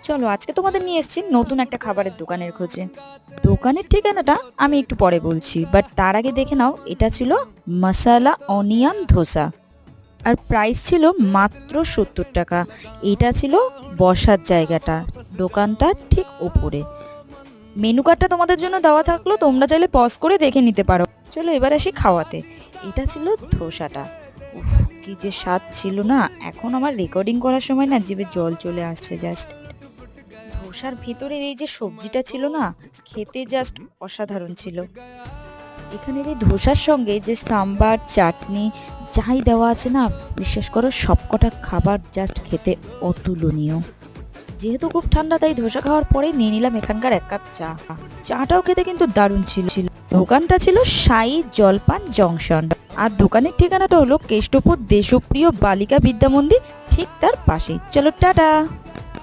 চলো আজকে তোমাদের নিয়ে এসেছি নতুন একটা খাবারের দোকানের খোঁজে। দোকানের ঠিকানাটা আমি একটু পরে বলছি, বাট তার আগে দেখে নাও, এটা ছিল মশালা অনিয়ন ধোসা। আর প্রাইস ছিল মাত্র 70 টাকা। এটা ছিল বসার জায়গাটা, দোকানটা ঠিক ওপরে। মেনু কার্ডটা তোমাদের জন্য দেওয়া থাকলো, তোমরা চাইলে পজ করে দেখে নিতে পারো। চলো এবার আসি খাওয়াতে। এটা ছিল ধোসাটা। উফ, কি যে স্বাদ ছিল না, এখন আমার রেকর্ডিং করার সময় না জিভে জল চলে আসছে জাস্ট। ধোসার ভেতরের এই যে সবজিটা ছিল না, খেতে জাস্ট অসাধারণ ছিল। এখানের এই ধোসার সঙ্গে যে সাম্বার চাটনি যাই দেওয়া আছে না, বিশ্বাস করো সবকটা খাবার জাস্ট খেতে অতুলনীয়। যেহেতু খুব ঠান্ডা, তাই ধোসা খাওয়ার পরে নিয়ে নিলাম এখানকার এক কাপ চা। চাটাও খেতে কিন্তু দারুণ ছিল। দোকানটা ছিল সাই জলপান জংশন, আর দোকানের ঠিকানাটা হলো কেষ্টপুর দেশপ্রিয় বালিকা বিদ্যা মন্দির, ঠিক তার পাশেই। চলো টাটা।